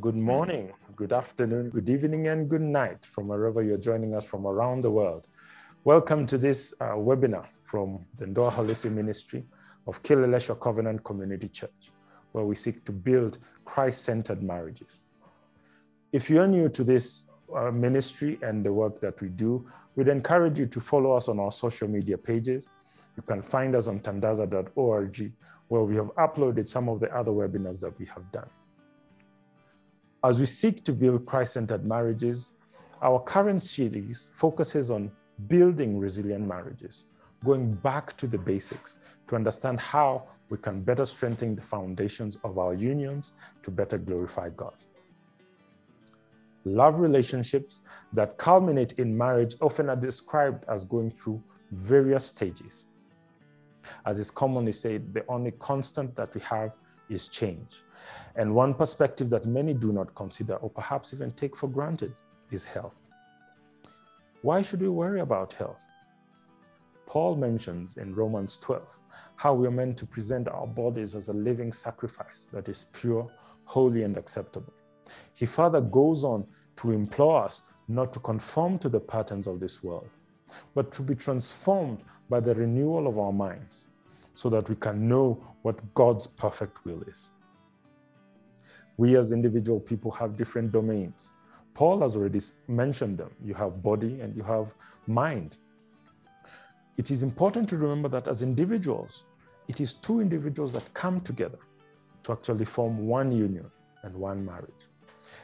Good morning, good afternoon, good evening, and good night from wherever you're joining us from around the world. Welcome to this webinar from the Ndoa Halisi Ministry of Kileleshwa Covenant Community Church, where we seek to build Christ-centered marriages. If you're new to this ministry and the work that we do, we'd encourage you to follow us on our social media pages. You can find us on tandaza.org, where we have uploaded some of the other webinars that we have done. As we seek to build Christ-centered marriages, our current series focuses on building resilient marriages, going back to the basics to understand how we can better strengthen the foundations of our unions to better glorify God. Love relationships that culminate in marriage often are described as going through various stages. As is commonly said, the only constant that we have is change. And one perspective that many do not consider or perhaps even take for granted is health. Why should we worry about health? Paul mentions in Romans 12 how we are meant to present our bodies as a living sacrifice that is pure, holy, and acceptable. He further goes on to implore us not to conform to the patterns of this world, but to be transformed by the renewal of our minds so that we can know what God's perfect will is. We as individual people have different domains. Paul has already mentioned them. You have body and you have mind. It is important to remember that as individuals, it is two individuals that come together to actually form one union and one marriage.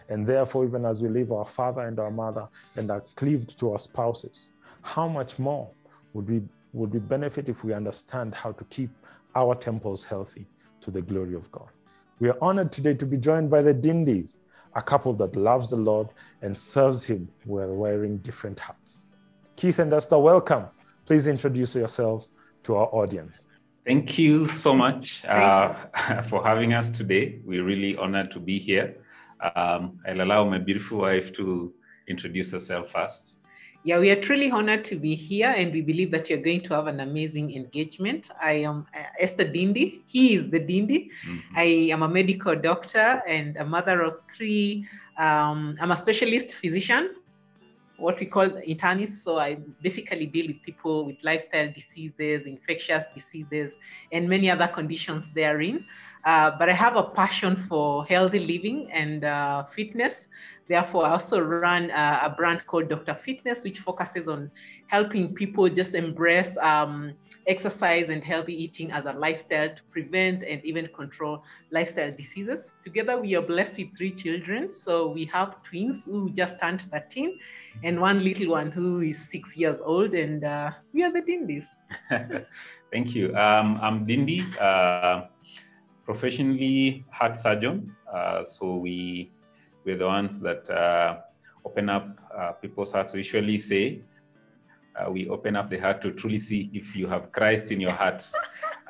And therefore, even as we leave our father and our mother and are cleaved to our spouses, how much more would we benefit if we understand how to keep our temples healthy to the glory of God? We are honored today to be joined by the Dindis, a couple that loves the Lord and serves Him while wearing different hats. Keith and Esther, welcome. Please introduce yourselves to our audience. Thank you so much for having us today. We're really honored to be here. I'll allow my beautiful wife to introduce herself first. Yeah, we are truly honored to be here, and we believe that you're going to have an amazing engagement. I am Esther Dindi. He is the Dindi. I am a medical doctor and a mother of three. I'm a specialist physician, what we call internist. So I basically deal with people with lifestyle diseases, infectious diseases, and many other conditions therein. But I have a passion for healthy living and fitness. Therefore, I also run a brand called Dr. Fitness, which focuses on helping people just embrace exercise and healthy eating as a lifestyle to prevent and even control lifestyle diseases. Together, we are blessed with 3 children. So we have twins who just turned 13 and one little one who is 6 years old. And we are the Dindis. Thank you. I'm Dindi. Professionally heart surgeon, so we're the ones that open up people's hearts. We usually say we open up the heart to truly see if you have Christ in your heart.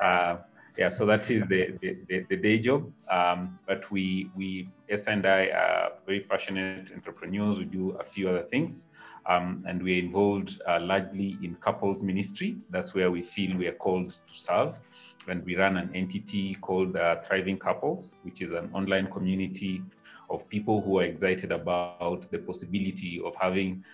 Yeah, so that is the day job. But we Esther and I are very passionate entrepreneurs. We do a few other things, and we're involved largely in couples ministry. That's where we feel we are called to serve. And we run an entity called Thriving Couples, which is an online community of people who are excited about the possibility of having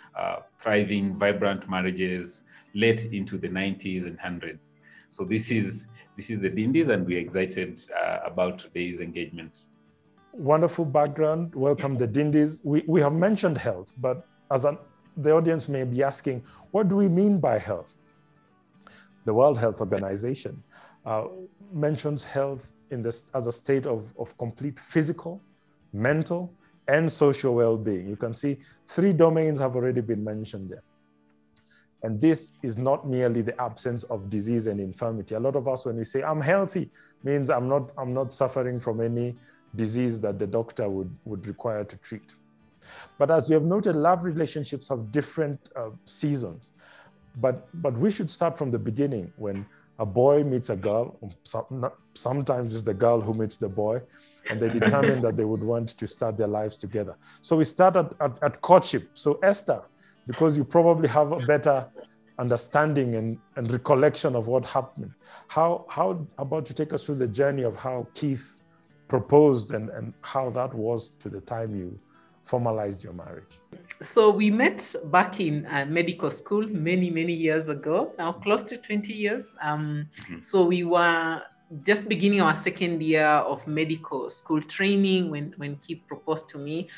thriving, vibrant marriages late into the 90s and 100s. So this is the Dindis, and we're excited about today's engagement. Wonderful background. Welcome, the Dindis. We have mentioned health, but the audience may be asking, what do we mean by health? The World Health Organization mentions health as a state of complete physical, mental, and social well-being. You can see 3 domains have already been mentioned there. And this is not merely the absence of disease and infirmity. A lot of us, when we say I'm healthy, means I'm not suffering from any disease that the doctor would require to treat. But as we have noted, love relationships have different seasons. But we should start from the beginning when a boy meets a girl. Sometimes it's the girl who meets the boy, and they determine that they would want to start their lives together. So we start at courtship. So Esther, because you probably have a better understanding and recollection of what happened, how about you take us through the journey of how Keith proposed and how that was to the time you formalized your marriage? So we met back in medical school many, many years ago, now close to 20 years. So we were just beginning our second year of medical school training when Keith proposed to me.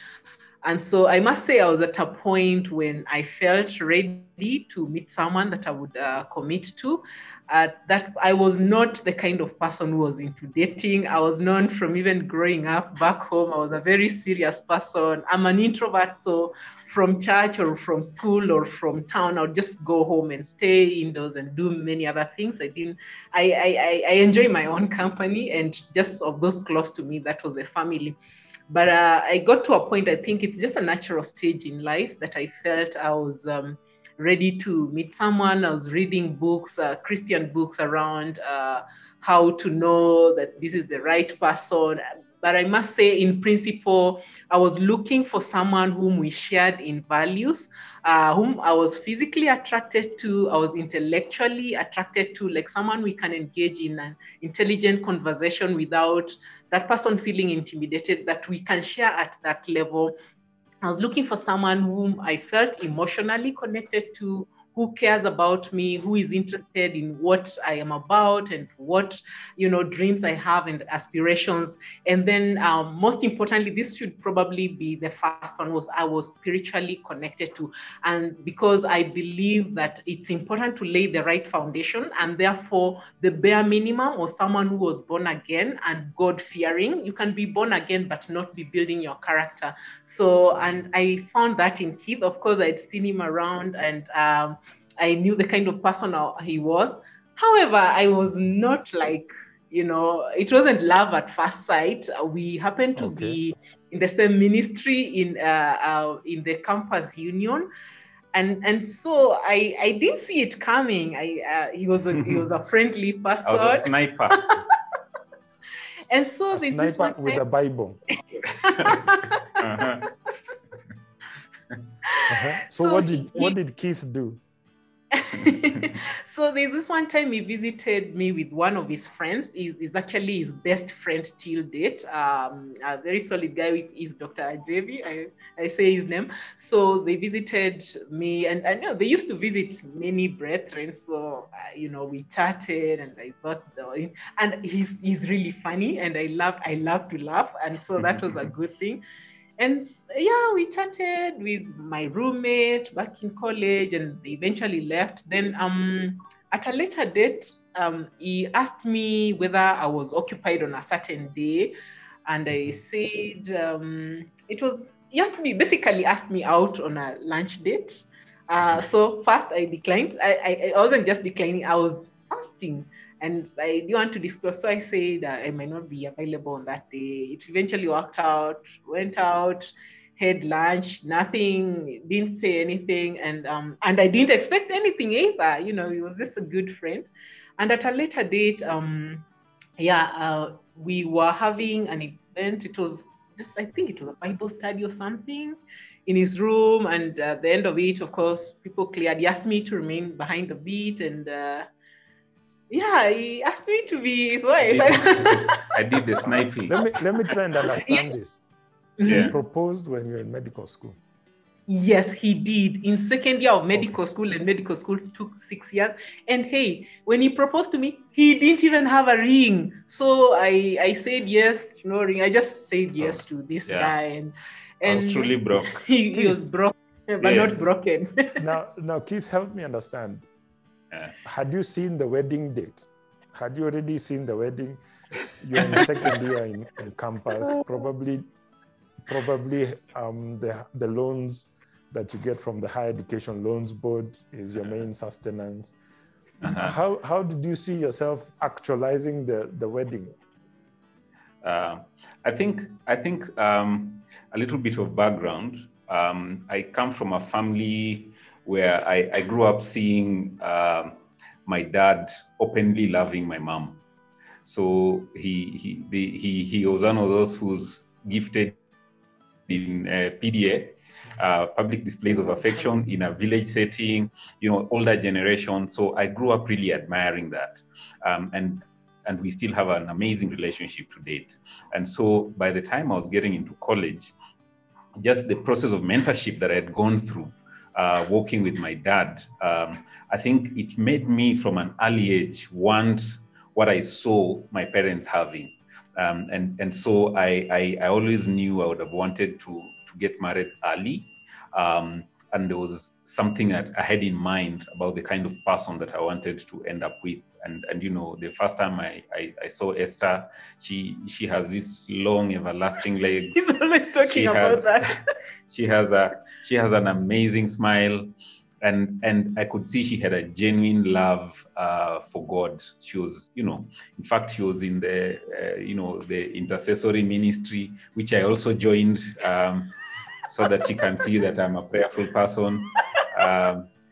And so I must say I was at a point when I felt ready to meet someone that I would commit to. That I was not the kind of person who was into dating. I was known from even growing up back home. I was a very serious person. I'm an introvert, so from church or from school or from town, I would just go home and stay indoors and do many other things. I enjoy my own company, and just of those close to me, that was a family. But I got to a point, I think it's just a natural stage in life, that I felt I was ready to meet someone. I was reading books, Christian books around how to know that this is the right person. But I must say, in principle, I was looking for someone whom we shared in values, whom I was physically attracted to, I was intellectually attracted to, like someone we can engage in an intelligent conversation without that person feeling intimidated, that we can share at that level. I was looking for someone whom I felt emotionally connected to, who cares about me, who is interested in what I am about and what, dreams I have and aspirations. And then most importantly, this should probably be the first one, was I was spiritually connected to. And because I believe that it's important to lay the right foundation, and therefore the bare minimum was someone who was born again and God-fearing. You can be born again, but not be building your character. So, and I found that in Keith. Of course, I'd seen him around, and I knew the kind of person he was. However, I was not like, it wasn't love at first sight. We happened to be in the same ministry in the campus union. And so I didn't see it coming. He was a friendly person. I was a sniper. And so a sniper with a Bible. So what did Keith do? So there's this one time he visited me with one of his friends. He's actually his best friend till date. A very solid guy is Dr. Ajevi. I say his name. So they visited me, and I know they used to visit many brethren. So we chatted, and I thought, and he's really funny, and I love to laugh, and so that was a good thing. And yeah, we chatted with my roommate back in college, and they eventually left. Then at a later date, he asked me whether I was occupied on a certain day. And I said, he basically asked me out on a lunch date. So first I declined. I wasn't just declining, I was fasting. And I didn't want to disclose, so I said I might not be available on that day. It eventually worked out, went out, had lunch, nothing, didn't say anything. And I didn't expect anything either. He was just a good friend. And at a later date, we were having an event. It was I think it was a Bible study or something in his room. And at the end of it, of course, people cleared. He asked me to remain behind the beat, and he asked me to be his wife. I did the sniping. Let me try and understand this. He proposed when you were in medical school. Yes, he did. In second year of medical school, and medical school took 6 years. And hey, when he proposed to me, he didn't even have a ring. So I said yes, no ring. I just said yes to this guy. And I was truly broke. He was broken, but not broken. Now, Keith, help me understand. Had you seen the wedding date? Had you already seen the wedding? You're in second year in campus. Probably the loans that you get from the Higher Education Loans Board is your main sustenance. How did you see yourself actualizing the wedding? I think a little bit of background. I come from a family where I grew up seeing my dad openly loving my mom. So he was one of those who's gifted in PDA, public displays of affection in a village setting, older generation. So I grew up really admiring that. And and we still have an amazing relationship to date. And so by the time I was getting into college, just the process of mentorship that I had gone through, working with my dad, I think it made me from an early age want what I saw my parents having. And so I always knew I would have wanted to get married early. And there was something that I had in mind about the kind of person that I wanted to end up with. And you know, the first time I saw Esther, she has this long, everlasting legs. He's always talking about that. She has an amazing smile, and I could see she had a genuine love for God. She was, you know, in fact, she was in the the intercessory ministry, which I also joined, so that she can see that I'm a prayerful person.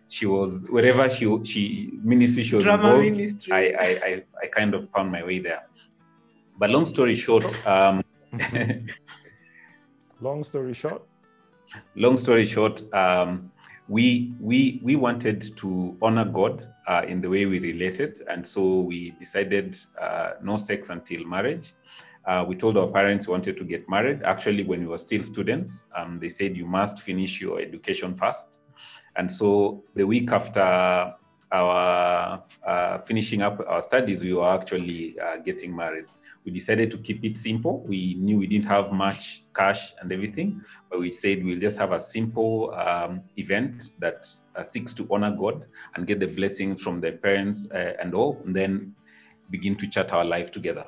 She was, wherever she ministry she was Drama involved, ministry. I kind of found my way there. But long story short, long story short, we wanted to honor God in the way we related, and so we decided no sex until marriage. We told our parents we wanted to get married. Actually, when we were still students, they said you must finish your education first. And so the week after our finishing up our studies, we were actually getting married. We decided to keep it simple. We knew we didn't have much cash and everything, but we said we'll just have a simple event that seeks to honor God and get the blessings from the parents and all, and then begin to chart our life together.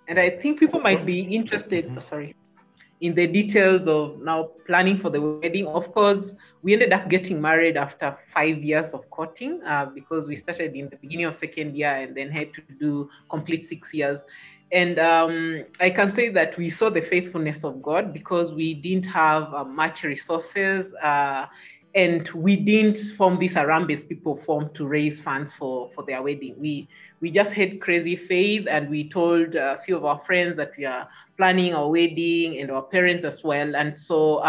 And I think people might be interested, in the details of now planning for the wedding. Of course, we ended up getting married after 5 years of courting, because we started in the beginning of second year and then had to do complete 6 years. And I can say that we saw the faithfulness of God, because we didn't have much resources, and we didn't form this Arambes people form to raise funds for their wedding. We just had crazy faith, and we told a few of our friends that we are planning our wedding, and our parents as well. And so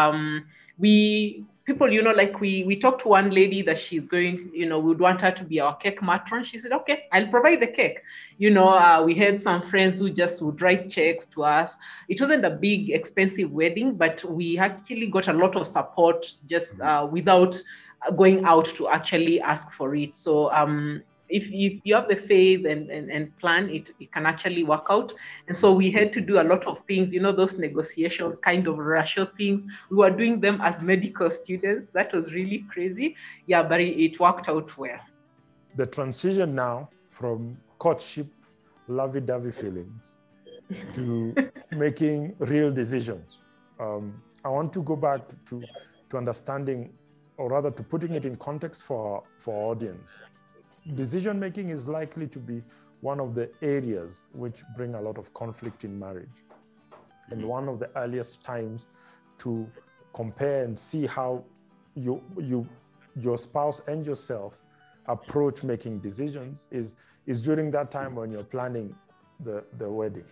people, we talked to one lady that she's going, we would want her to be our cake matron. She said, okay, I'll provide the cake. We had some friends who just would write checks to us. It wasn't a big, expensive wedding, but we actually got a lot of support just without going out to actually ask for it. So if you have the faith and plan, it can actually work out. And so we had to do a lot of things, those negotiations, kind of rational things. We were doing them as medical students. That was really crazy. Yeah, but it worked out well. The transition now from courtship, lovey-dovey feelings, to making real decisions. I want to go back to understanding, or rather to putting it in context for our audience. Decision-making is likely to be one of the areas which bring a lot of conflict in marriage. And one of the earliest times to compare and see how your spouse and yourself approach making decisions is during that time when you're planning the wedding.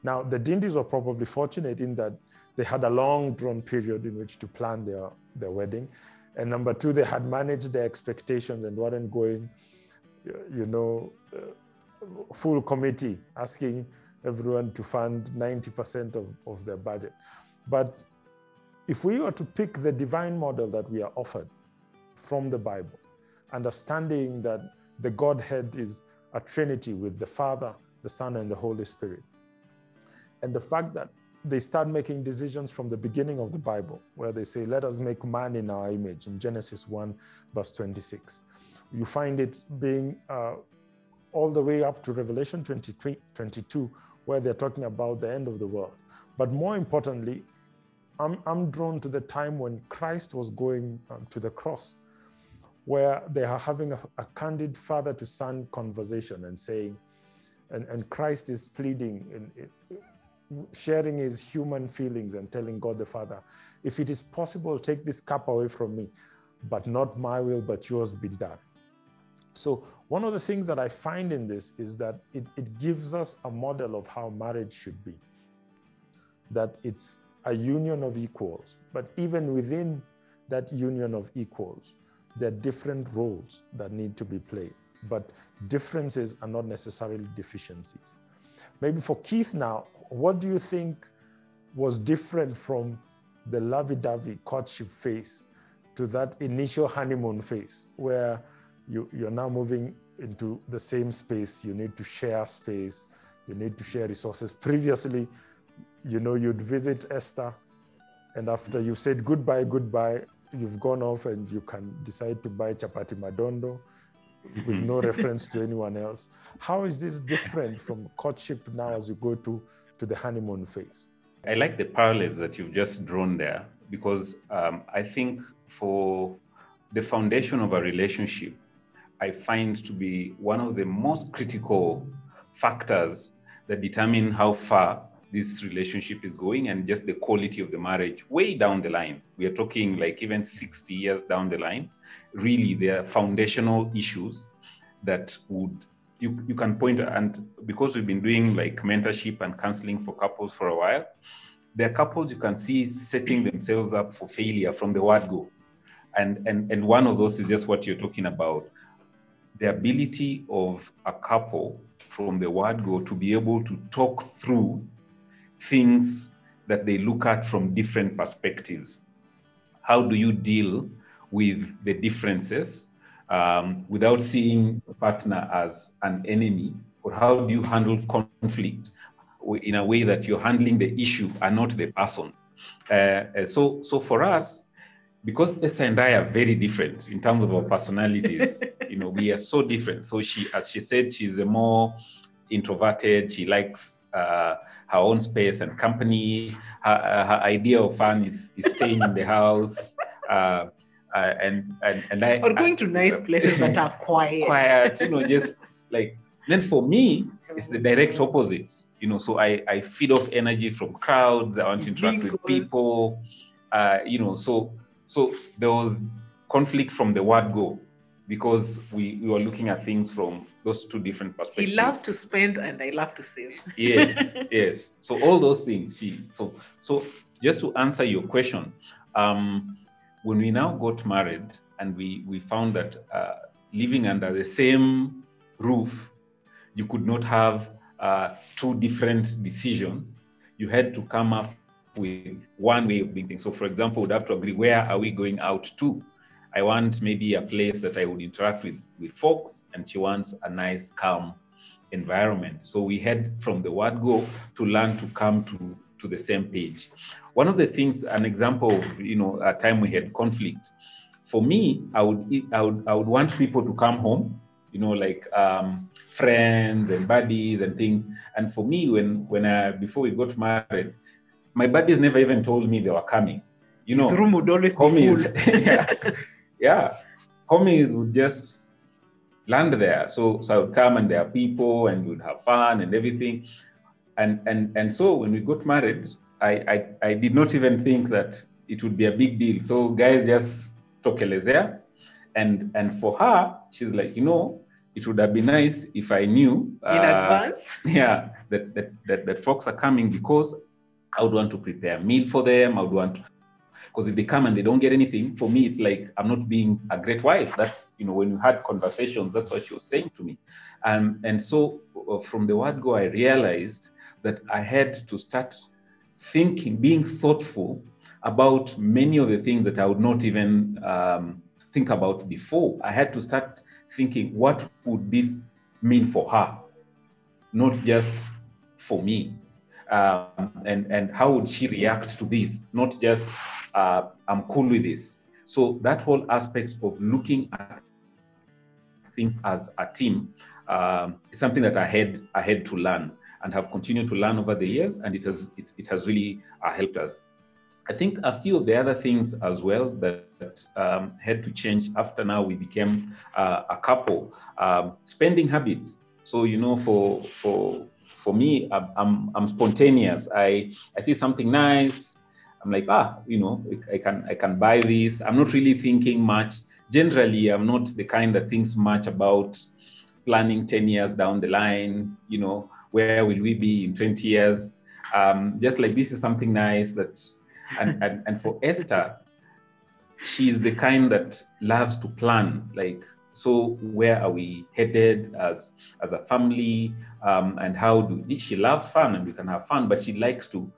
Now, the Dindis were probably fortunate in that they had a long drawn period in which to plan their wedding. And number two, they had managed their expectations and weren't going full committee, asking everyone to fund 90% of their budget. But if we were to pick the divine model that we are offered from the Bible, understanding that the Godhead is a Trinity with the Father, the Son, and the Holy Spirit, and the fact that they start making decisions from the beginning of the Bible, where they say, let us make man in our image, in Genesis 1, verse 26. You find it being all the way up to Revelation 22, where they're talking about the end of the world. But more importantly, I'm drawn to the time when Christ was going to the cross, where they are having a candid father to son conversation and saying, and Christ is pleading and sharing his human feelings and telling God the Father, if it is possible, take this cup away from me, but not my will, but yours be done. So one of the things that I find in this is that it gives us a model of how marriage should be, that it's a union of equals, but even within that union of equals, there are different roles that need to be played. but differences are not necessarily deficiencies. Maybe for Keith now, what do you think was different from the lovey-dovey courtship phase to that initial honeymoon phase, where you're now moving into the same space, you need to share space, you need to share resources? Previously, you'd visit Esther, and after you've said goodbye, you've gone off and you can decide to buy chapati madondo with no reference to anyone else. How is this different from courtship now as you go to the honeymoon phase? I like the parallels that you've just drawn there, because I think for the foundation of a relationship, I find to be one of the most critical factors that determine how far this relationship is going and just the quality of the marriage way down the line. We are talking like even 60 years down the line. Really, there are foundational issues that you can point, and because we've been doing like mentorship and counseling for couples for a while, there are couples you can see setting themselves up for failure from the word go. And one of those is just what you're talking about. The ability of a couple from the word go to be able to talk through things that they look at from different perspectives. How do you deal with the differences without seeing a partner as an enemy? Or how do you handle conflict in a way that you're handling the issue and not the person? So for us, because Esther and I are very different in terms of our personalities, we are so different. So as she said, she's a more introverted. She likes her own space and company. Her idea of fun is staying in the house. And I, or going to nice places that are quiet. Just like, then for me, it's the direct opposite. So I feed off energy from crowds. I want to interact with people. So there was conflict from the word go, because we were looking at things from those two different perspectives. He loves to spend and I love to save. Yes. So all those things. So just to answer your question, when we now got married and we found that living under the same roof, you could not have two different decisions. You had to come up with one way of doing things. So for example, we'd have to agree, where are we going out to? I want maybe a place that I would interact with folks, and she wants a nice, calm environment. So we had from the word go to learn to come to the same page. One of the things, an example of, a time we had conflict, for me, I would want people to come home, like friends and buddies and things. And for me, when before we got married, my buddies never even told me they were coming. His room would always be full. Yeah. Homies would just land there. So I would come and there are people and we'd have fun and everything. And so when we got married, I did not even think that it would be a big deal. So guys just tokelezea. And for her, she's like, it would have been nice if I knew in advance. Yeah, that folks are coming, because I would want to prepare a meal for them. I would want to, because if they come and they don't get anything, for me, it's like I'm not being a great wife. That's, when we had conversations, that's what she was saying to me. And so from the word go, I realized that I had to start thinking, being thoughtful about many of the things that I would not even think about before. I had to start thinking, what would this mean for her? Not just for me. And how would she react to this? Not just, I'm cool with this. So that whole aspect of looking at things as a team is something that I had to learn and have continued to learn over the years, and it has really helped us. I think a few of the other things as well that had to change after now we became a couple, spending habits. So for me, I'm spontaneous. I see something nice, I'm like, I can buy this. I'm not really thinking much. Generally, I'm not the kind that thinks much about planning 10 years down the line, where will we be in 20 years? Just like, this is something nice that, and for Esther, she's the kind that loves to plan. Like, So where are we headed as a family? And how she loves fun, and we can have fun, but she likes to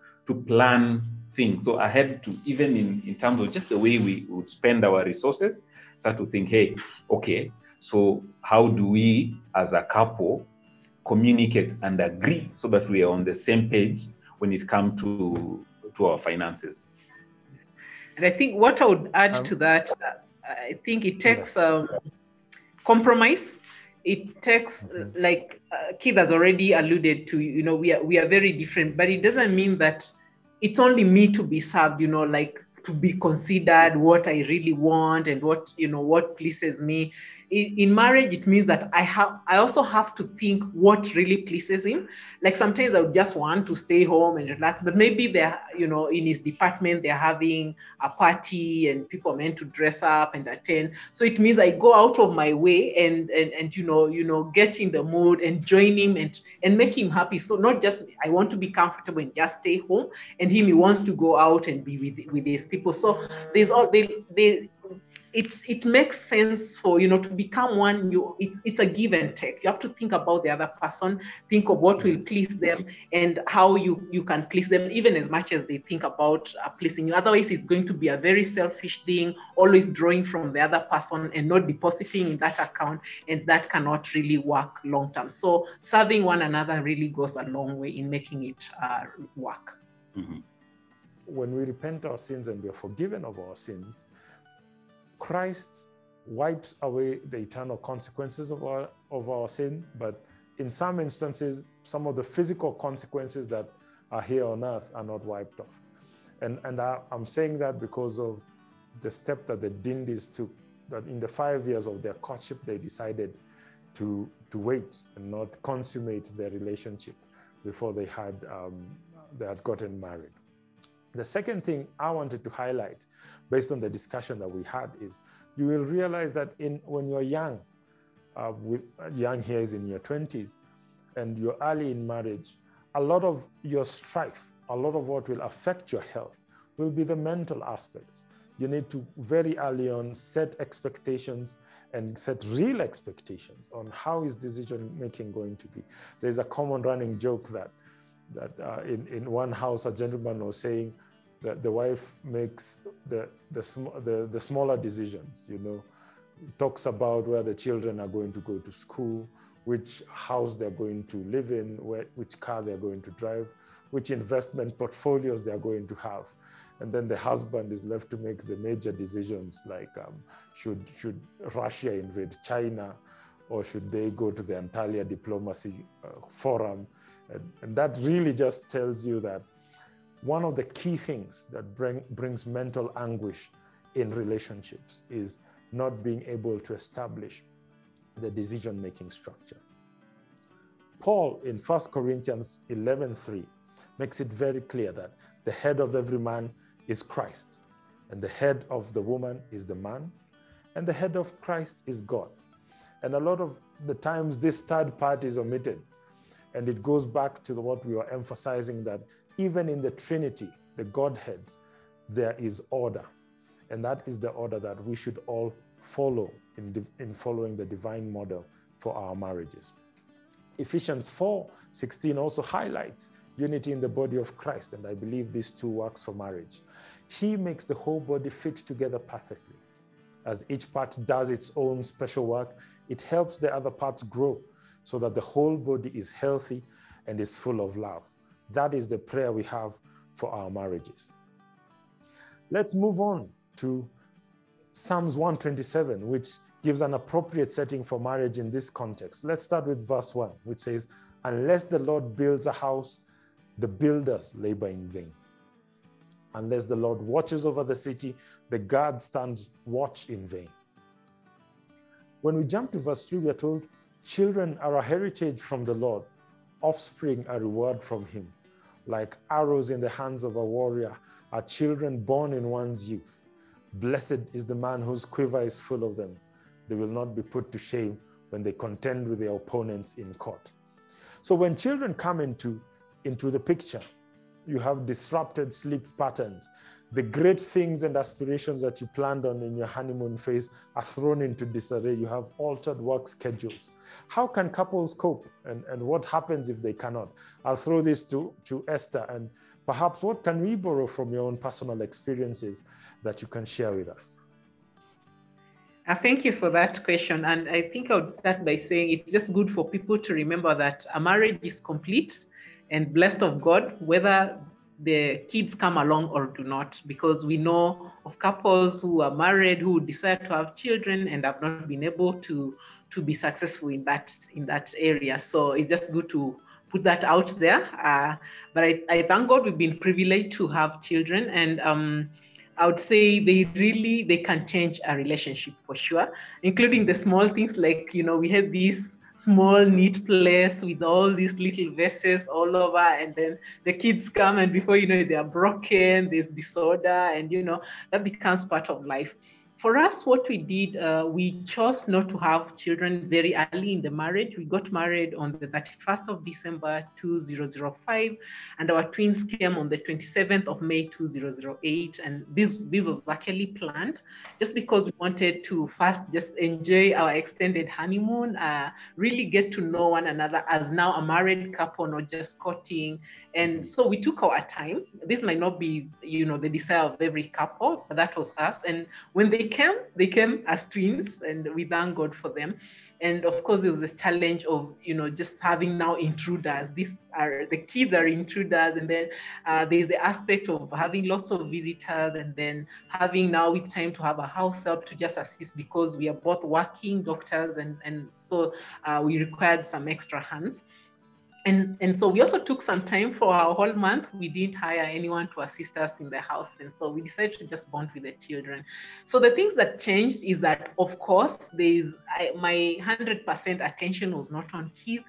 plan things. So ahead, to even in terms of just the way we would spend our resources, start to think, hey, okay, so how do we as a couple communicate and agree so that we are on the same page when it comes to our finances? And I think what I would add to that, I think it takes compromise. It takes, like Keith has already alluded to, we are very different, but it doesn't mean that it's only me to be served, like to be considered what I really want and what pleases me. In marriage, it means that I also have to think what really pleases him. Like sometimes I would just want to stay home and relax, but maybe they're, in his department, they're having a party and people are meant to dress up and attend. So it means I go out of my way and get in the mood and join him and make him happy. So not just I want to be comfortable and just stay home, and him, he wants to go out and be with his people. So there's all it makes sense for to become one. It's a give and take. You have to think about the other person, think of what will please them and how you can please them, even as much as they think about pleasing you. Otherwise, it's going to be a very selfish thing, always drawing from the other person and not depositing in that account, and that cannot really work long term. So serving one another really goes a long way in making it work. Mm-hmm. When we repent our sins and we are forgiven of our sins, Christ wipes away the eternal consequences of our sin, but in some instances, some of the physical consequences that are here on earth are not wiped off. And I'm saying that because of the step that the Dindis took, that in the 5 years of their courtship, they decided to wait and not consummate their relationship before they had gotten married. The second thing I wanted to highlight, based on the discussion that we had, is you will realize that when you're young, young here is in your 20s, and you're early in marriage, a lot of your strife, a lot of what will affect your health will be the mental aspects. You need to very early on set expectations and set real expectations on how is decision making going to be. There's a common running joke that in one house, a gentleman was saying that the wife makes the smaller decisions, talks about where the children are going to go to school, which house they're going to live in, which car they're going to drive, which investment portfolios they're going to have. And then the husband is left to make the major decisions, like should Russia invade China, or should they go to the Antalya Diplomacy Forum? And that really just tells you that one of the key things that brings mental anguish in relationships is not being able to establish the decision-making structure. Paul in 1 Corinthians 11:3 makes it very clear that the head of every man is Christ, and the head of the woman is the man, and the head of Christ is God. And a lot of the times this third part is omitted. And it goes back to what we were emphasizing, that even in the Trinity, the Godhead, there is order. And that is the order that we should all follow in following the divine model for our marriages. Ephesians 4:16 also highlights unity in the body of Christ. And I believe this too works for marriage. He makes the whole body fit together perfectly. As each part does its own special work, it helps the other parts grow, so that the whole body is healthy and is full of love. That is the prayer we have for our marriages. Let's move on to Psalms 127, which gives an appropriate setting for marriage in this context. Let's start with verse 1, which says, "Unless the Lord builds a house, the builders labor in vain. Unless the Lord watches over the city, the guard stands watch in vain." When we jump to verse 3, we are told, "Children are a heritage from the Lord, offspring a reward from him. Like arrows in the hands of a warrior are children born in one's youth. Blessed is the man whose quiver is full of them. They will not be put to shame when they contend with their opponents in court." So when children come into the picture, you have disrupted sleep patterns. the great things and aspirations that you planned on in your honeymoon phase are thrown into disarray. You have altered work schedules. How can couples cope, and what happens if they cannot? I'll throw this to Esther, and perhaps what can we borrow from your own personal experiences that you can share with us? Thank you for that question. And I think I would start by saying it's just good for people to remember that a marriage is complete and blessed of God, whether the kids come along or do not, because we know of couples who are married who decide to have children and have not been able to be successful in that area. So it's just good to put that out there. But I thank God we've been privileged to have children, and I would say they can change a relationship for sure, including the small things like, we have this small neat place with all these little vases all over, and then the kids come, and before you know it, they are broken, there's disorder, and that becomes part of life. For us, what we did, we chose not to have children very early in the marriage. We got married on the 31st of December, 2005, and our twins came on the 27th of May, 2008. And this was actually planned just because we wanted to first just enjoy our extended honeymoon, really get to know one another as now a married couple, not just courting. And so we took our time. This might not be, the desire of every couple, but that was us. And when they came as twins, and we thank God for them. And of course, there was this challenge of, just having now intruders. The kids are intruders. And then there's the aspect of having lots of visitors, and then having now with time to have a house help to just assist, because we are both working doctors. And so we required some extra hands. And so we also took some time for our whole month. We didn't hire anyone to assist us in the house. And so we decided to just bond with the children. So the things that changed is that, of course, my 100% attention was not on kids.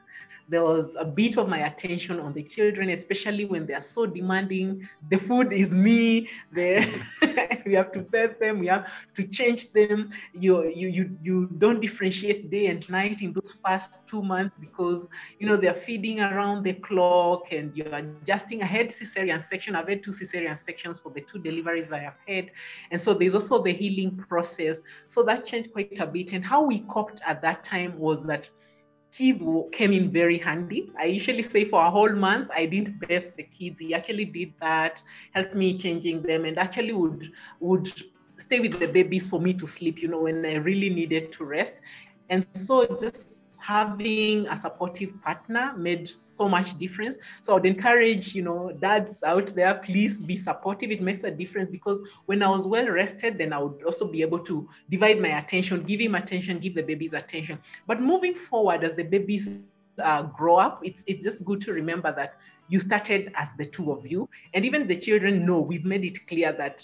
There was a bit of my attention on the children, especially when they are so demanding. The food is me. We have to feed them. We have to change them. You don't differentiate day and night in those first 2 months, because they're feeding around the clock, and you're adjusting. I had cesarean section. I've had 2 cesarean sections for the 2 deliveries I have had, and so there's also the healing process. So that changed quite a bit. And how we coped at that time was that kids came in very handy. I usually say for a whole month, I didn't bathe the kids. He actually did that, helped me changing them, and actually would stay with the babies for me to sleep, when I really needed to rest. And so just having a supportive partner made so much difference. So I would encourage, dads out there, please be supportive. It makes a difference, because when I was well rested, then I would also be able to divide my attention, give him attention, give the babies attention. But moving forward, as the babies grow up, it's just good to remember that you started as the 2 of you, and even the children know we've made it clear that,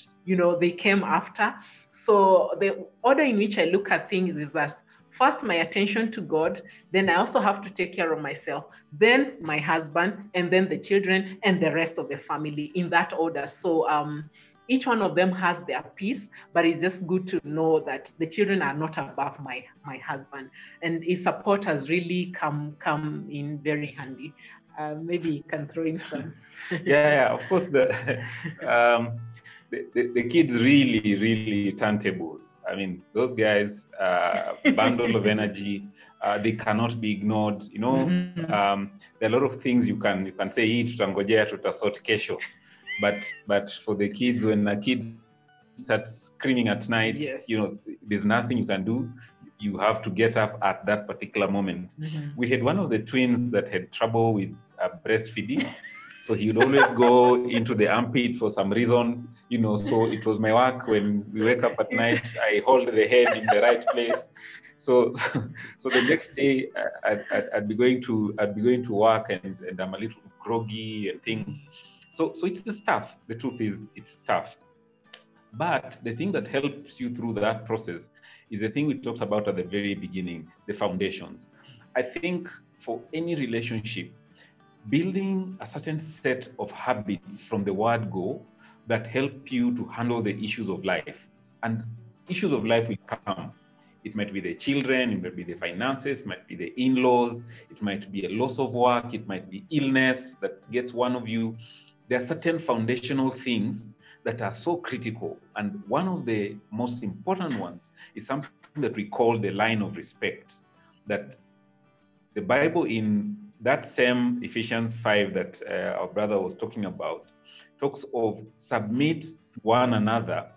they came after. So the order in which I look at things is as first, my attention to God, then I also have to take care of myself, then my husband, and then the children, and the rest of the family, in that order. So each one of them has their piece, but it's just good to know that the children are not above my husband, and his support has really come in very handy. Maybe you can throw in some. Yeah, of course. The kids really turntables. I mean, those guys, bundle of energy. They cannot be ignored. There are a lot of things you can say, hii tutangojea tutasort kesho. But for the kids, when the kids start screaming at night, yes, there's nothing you can do. You have to get up at that particular moment. We had one of the twins that had trouble with breastfeeding. So he would always go into the armpit for some reason, so it was my work when we wake up at night, I hold the head in the right place. So the next day I'd be going to work, and I'm a little groggy and things. So it's just tough. The truth is, it's tough. But the thing that helps you through that process is the thing we talked about at the very beginning, the foundations. I think for any relationship, building a certain set of habits from the word go that help you to handle the issues of life. And issues of life will come. It might be the children, it might be the finances, it might be the in-laws, it might be a loss of work, it might be illness that gets one of you. There are certain foundational things that are so critical. And one of the most important ones is something that we call the line of respect. That the Bible, in that same Ephesians 5 that our brother was talking about, talks of submit to one another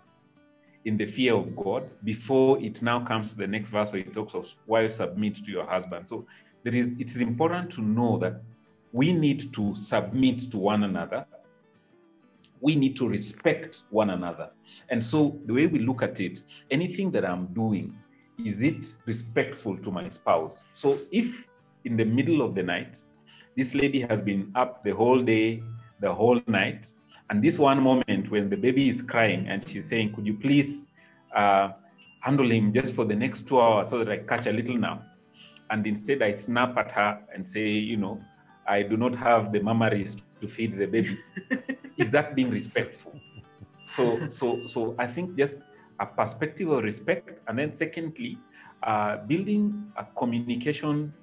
in the fear of God, before it now comes to the next verse where it talks of wives submit to your husband. So it is important to know that we need to submit to one another. We need to respect one another. And so the way we look at it, anything that I'm doing, is it respectful to my spouse? So if in the middle of the night, this lady has been up the whole day, the whole night, and this one moment when the baby is crying and she's saying, could you please handle him just for the next 2 hours so that I catch a little nap? And instead I snap at her and say, you know, I do not have the mammaries to feed the baby. Is that being respectful? So I think just a perspective of respect. And then secondly, building a communication,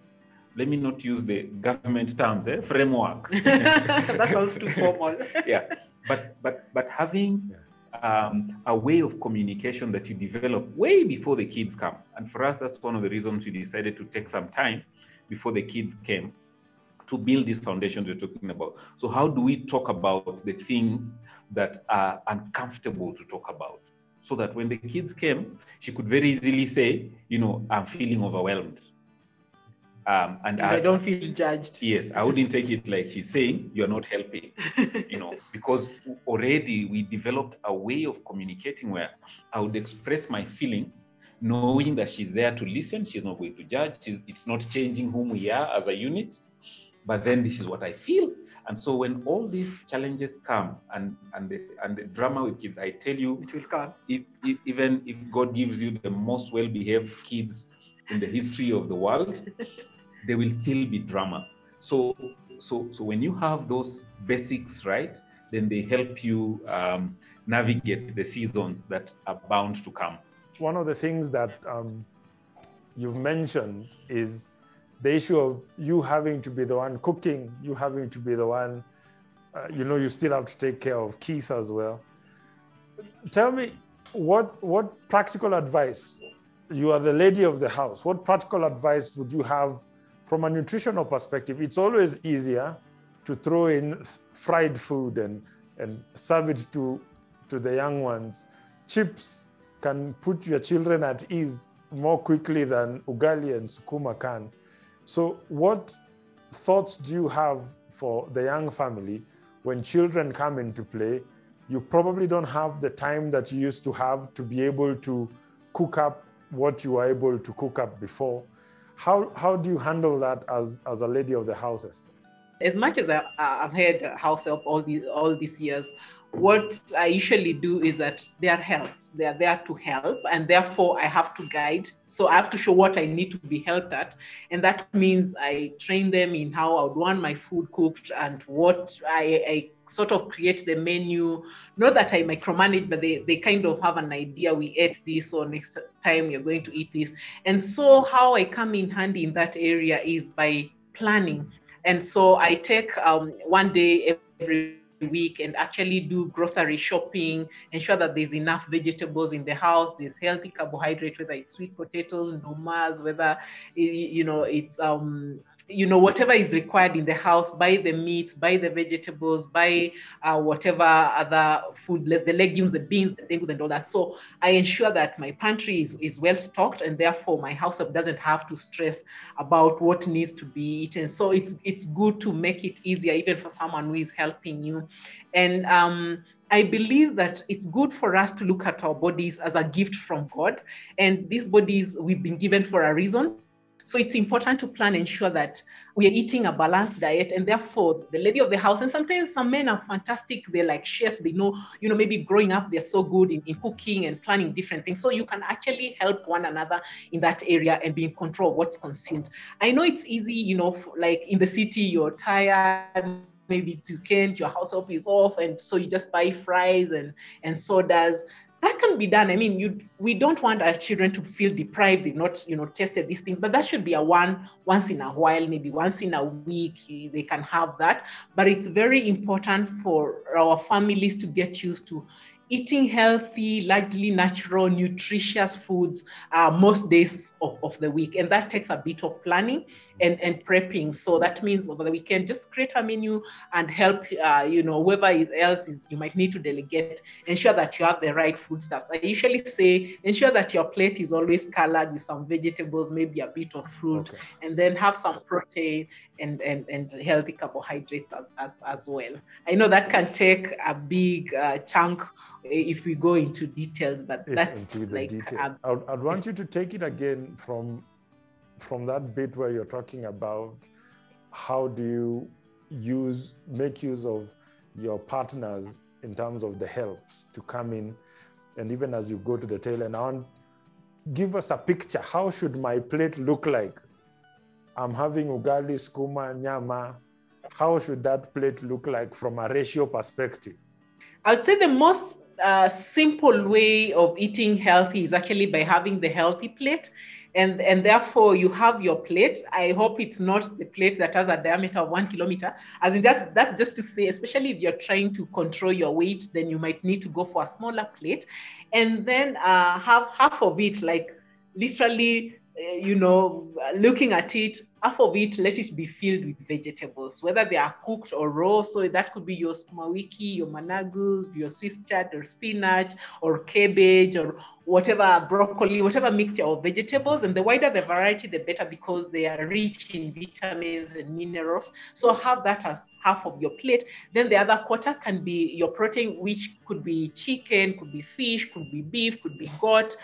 let me not use the government terms, framework. That sounds too formal. Yeah, but having a way of communication that you develop way before the kids come. And for us, that's one of the reasons we decided to take some time before the kids came to build these foundations we're talking about. So how do we talk about the things that are uncomfortable to talk about? So that when the kids came, she could very easily say, you know, I'm feeling overwhelmed. And I don't feel judged. Yes, I wouldn't take it like she's saying, you're not helping, you know, because already we developed a way of communicating where I would express my feelings, knowing that she's there to listen, she's not going to judge, it's not changing whom we are as a unit, but then this is what I feel. And so when all these challenges come and the drama with kids, I tell you, it will come. Even if God gives you the most well-behaved kids in the history of the world, there will still be drama. So when you have those basics right, then they help you navigate the seasons that are bound to come. One of the things that you've mentioned is the issue of you having to be the one cooking, you having to be the one, you know, you still have to take care of Keith as well. Tell me, what practical advice, you are the lady of the house, what practical advice would you have from a nutritional perspective? It's always easier to throw in fried food and serve it to the young ones. Chips can put your children at ease more quickly than ugali and sukuma can. So what thoughts do you have for the young family when children come into play? You probably don't have the time that you used to have to be able to cook up what you were able to cook up before. How do you handle that as a lady of the house, Esther? As much as I've had house help all these years, what I usually do is that they are helps. They are there to help, and therefore I have to guide. So I have to show what I need to be helped at, and that means I train them in how I would want my food cooked and what I sort of create the menu. Not that I micromanage, but they kind of have an idea. We ate this, or next time you're going to eat this. And so how I come in handy in that area is by planning. And so I take one day every week and actually do grocery shopping, ensure that there's enough vegetables in the house, there's healthy carbohydrate, whether it's sweet potatoes, ndomas, whether, you know, it's, you know, whatever is required in the house, buy the meats, buy the vegetables, buy whatever other food, the legumes, the beans, the things and all that. So I ensure that my pantry is well stocked, and therefore my household doesn't have to stress about what needs to be eaten. So it's good to make it easier, even for someone who is helping you. And I believe that it's good for us to look at our bodies as a gift from God. And these bodies we've been given for a reason. So it's important to plan and ensure that we are eating a balanced diet, and therefore the lady of the house, and sometimes some men are fantastic, they're like chefs, they know, you know, maybe growing up, they're so good in cooking and planning different things. So you can actually help one another in that area and be in control of what's consumed. I know it's easy, you know, like in the city, you're tired, maybe it's weekend, your house help is off, and so you just buy fries and sodas. That can be done. I mean, we don't want our children to feel deprived. They've not, you know, tested these things, but that should be a once in a while, maybe once in a week, they can have that. But it's very important for our families to get used to eating healthy, largely natural, nutritious foods most days of the week. And that takes a bit of planning and prepping. So that means over the weekend, just create a menu and help, whoever else you might need to delegate, ensure that you have the right food stuff. I usually say, ensure that your plate is always colored with some vegetables, maybe a bit of fruit, and then have some protein and healthy carbohydrates as well. I know that can take a big chunk if we go into details, but that's into the detail. I'd want you to take it again from that bit where you're talking about how do you make use of your partners in terms of the helps to come in, and even as you go to the tail end, give us a picture. How should my plate look like? I'm having ugali, skuma, nyama. How should that plate look like from a ratio perspective? I'd say the most simple way of eating healthy is actually by having the healthy plate. And therefore you have your plate. I hope it's not the plate that has a diameter of 1 kilometer. As in that's just to say, especially if you're trying to control your weight, then you might need to go for a smaller plate. And then have half of it, like literally, looking at it, half of it, let it be filled with vegetables, whether they are cooked or raw. So that could be your sukuma wiki, your managus, your Swiss chard or spinach or cabbage or whatever, broccoli, whatever mixture of vegetables. And the wider the variety, the better, because they are rich in vitamins and minerals. So have that as half of your plate. Then the other quarter can be your protein, which could be chicken, could be fish, could be beef, could be goat,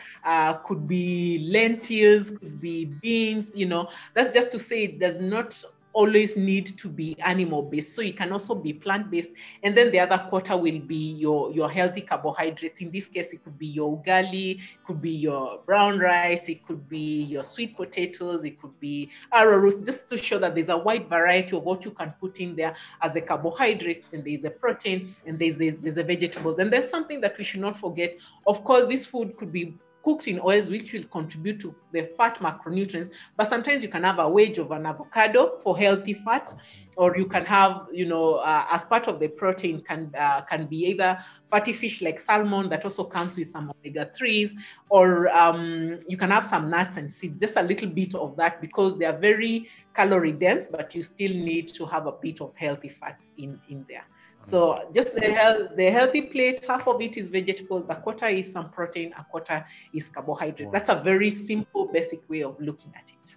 could be lentils, could be beans. That's just to say it does not always need to be animal-based. So it can also be plant-based. And then the other quarter will be your healthy carbohydrates. In this case, it could be your ugali, it could be your brown rice, it could be your sweet potatoes, it could be arrowroot, just to show that there's a wide variety of what you can put in there as a carbohydrate, and there's a protein, and there's the vegetables. And there's something that we should not forget. Of course, this food could be cooked in oils, which will contribute to the fat macronutrients. But sometimes you can have a wedge of an avocado for healthy fats, or you can have, as part of the protein can be either fatty fish like salmon that also comes with some omega-3s, or you can have some nuts and seeds, just a little bit of that, because they are very calorie dense, but you still need to have a bit of healthy fats in there. So just the healthy plate, half of it is vegetables, a quarter is some protein, a quarter is carbohydrate. Wow. That's a very simple, basic way of looking at it.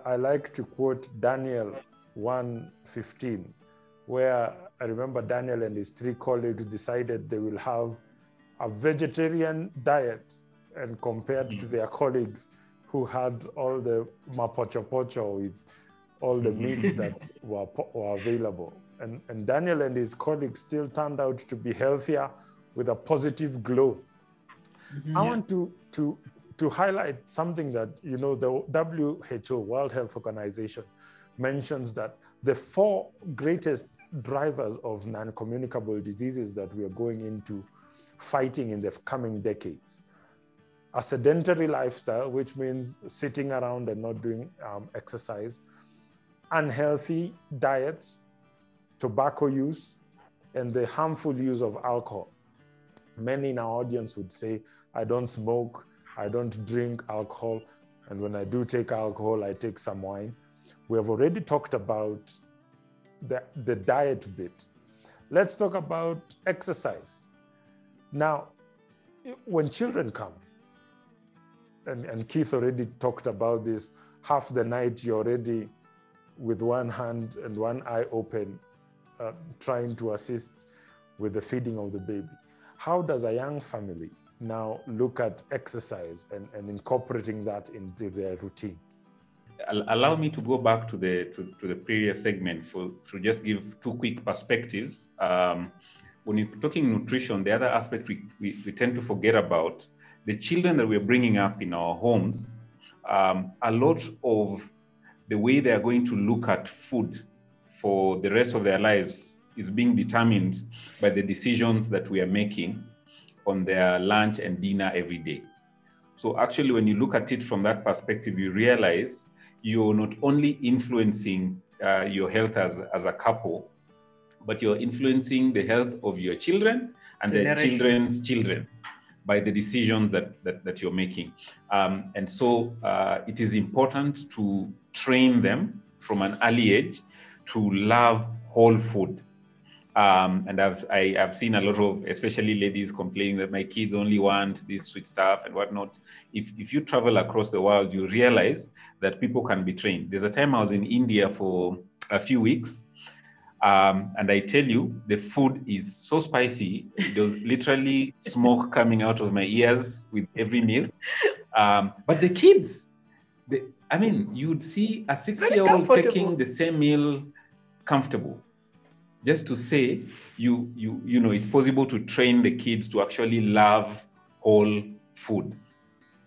I like to quote Daniel 1:15, where I remember Daniel and his 3 colleagues decided they will have a vegetarian diet, and compared to their colleagues who had all the mapochopocho with all the meats that were available. And Daniel and his colleagues still turned out to be healthier with a positive glow. I want to highlight something that, the WHO, World Health Organization, mentions that the 4 greatest drivers of non-communicable diseases that we are going into fighting in the coming decades: a sedentary lifestyle, which means sitting around and not doing exercise, unhealthy diets, tobacco use, and the harmful use of alcohol. Many in our audience would say, I don't smoke, I don't drink alcohol, and when I do take alcohol, I take some wine. We have already talked about the diet bit. Let's talk about exercise. Now, when children come, and Keith already talked about this, half the night you're already with one hand and one eye open, trying to assist with the feeding of the baby. How does a young family now look at exercise and incorporating that into their routine? Allow me to go back to the previous segment to just give 2 quick perspectives. When you're talking nutrition, the other aspect we tend to forget about, the children that we're bringing up in our homes, a lot of the way they are going to look at food for the rest of their lives is being determined by the decisions that we are making on their lunch and dinner every day. So actually, when you look at it from that perspective, you realize you're not only influencing your health as a couple, but you're influencing the health of your children and their children's children by the decisions that you're making. And so it is important to train them from an early age to love whole food. And I've seen a lot of, especially ladies, complaining that my kids only want this sweet stuff and whatnot. If you travel across the world, you realize that people can be trained. There's a time I was in India for a few weeks, and I tell you, the food is so spicy. There was literally smoke coming out of my ears with every meal. But the kids, you'd see a 6-year-old taking the same meal comfortable. Just to say, you know, it's possible to train the kids to actually love whole food.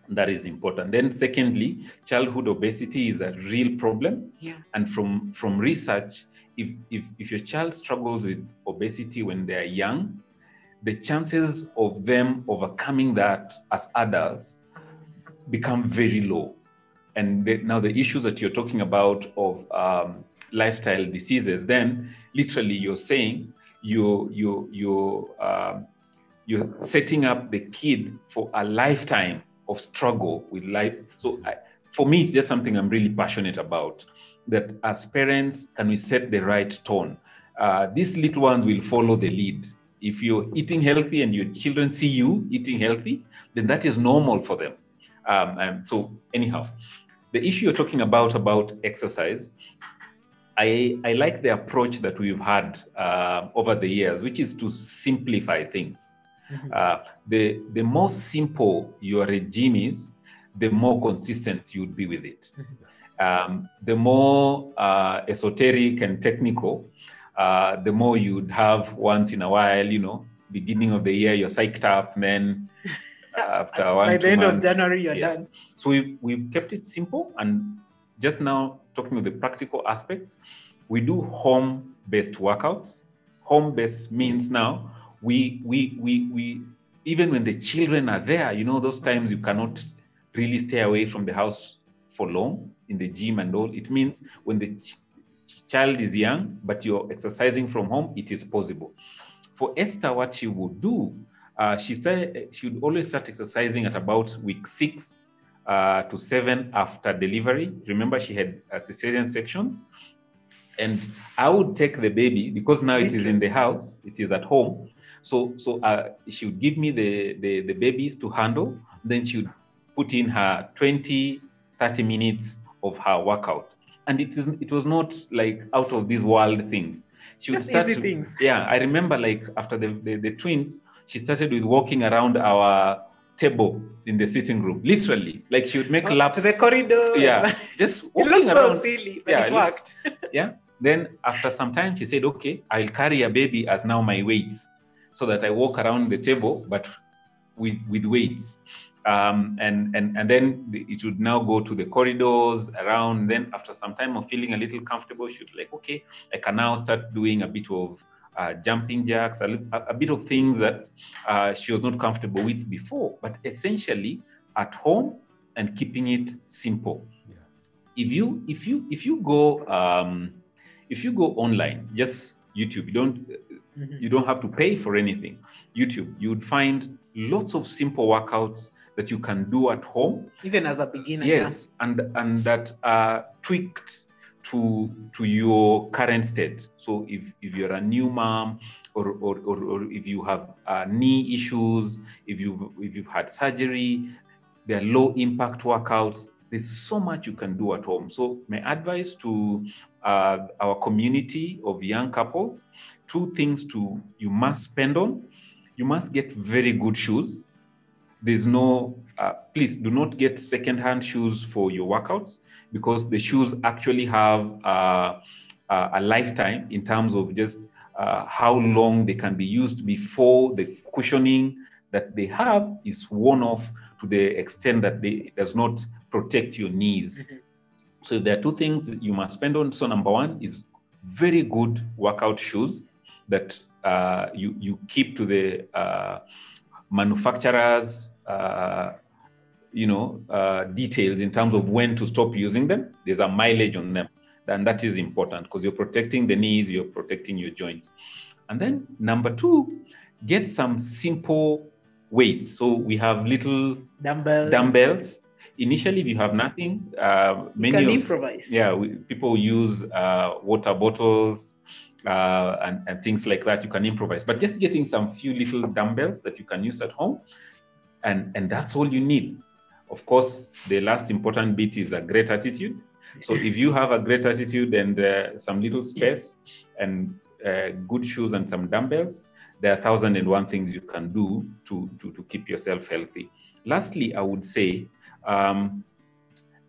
That is important. Then secondly, childhood obesity is a real problem. Yeah. And from research, if your child struggles with obesity when they're young, the chances of them overcoming that as adults become very low. And now the issues that you're talking about of lifestyle diseases, then literally you're saying you're setting up the kid for a lifetime of struggle with life. So for me, it's just something I'm really passionate about, that as parents, can we set the right tone? These little ones will follow the lead. If you're eating healthy and your children see you eating healthy, then that is normal for them. And so anyhow, the issue you're talking about exercise, I like the approach that we've had over the years, which is to simplify things. Mm-hmm. The more simple your regime is, the more consistent you'd be with it. Mm-hmm. The more esoteric and technical, the more you'd have once in a while, you know, beginning of the year, you're psyched up, and then after by the end of January, you're done. So we've kept it simple, and just now talking of the practical aspects, we do home-based workouts. Home-based means now we even when the children are there, you know, those times you cannot really stay away from the house for long in the gym and all. It means when the child is young, but you're exercising from home, it is possible. For Esther, what she would do, she said she would always start exercising at about week 6 to 7 after delivery. Remember, she had cesarean sections. And I would take the baby, because now it is in the house, it is at home. So she would give me the babies to handle. Then she would put in her 20, 30 minutes of her workout. And it was not like out of these world things. She would start easy things. Yeah, I remember like after the twins, she started with walking around our table in the sitting room, literally. Like she would make laps to the corridor. Yeah, just walking it looked around. So silly, but it worked. Yeah. Then after some time, she said, "Okay, I'll carry a baby as now my weights, so that I walk around the table, but with weights." And then it would now go to the corridors around. Then after some time of feeling a little comfortable, she would like, "Okay, I can now start doing a bit of jumping jacks, a bit of things that she was not comfortable with before, but essentially at home and keeping it simple." Yeah. If you go online, just YouTube, you don't have to pay for anything. YouTube, you would find lots of simple workouts that you can do at home, even as a beginner. Yes, yeah. and that are tweaked to your current state. So if you're a new mom, or if you have knee issues, if you've had surgery, there are low impact workouts. There's so much you can do at home. So my advice to our community of young couples, 2 things you must spend on. You must get very good shoes. There's no, please do not get secondhand shoes for your workouts, because the shoes actually have a lifetime in terms of just how long they can be used before the cushioning that they have is worn off to the extent that it does not protect your knees. Mm-hmm. So there are 2 things that you must spend on. So number 1 is very good workout shoes that you keep to the manufacturer's details in terms of when to stop using them. There's a mileage on them, and that is important because you're protecting the knees, you're protecting your joints. And then number 2, get some simple weights. So we have little dumbbells. Initially, if you have nothing, you can improvise. People use water bottles and things like that. You can improvise, but just getting some few little dumbbells that you can use at home, and that's all you need. Of course, the last important bit is a great attitude. So if you have a great attitude and some little space and good shoes and some dumbbells, there are 1,001 things you can do to keep yourself healthy. Lastly, I would say,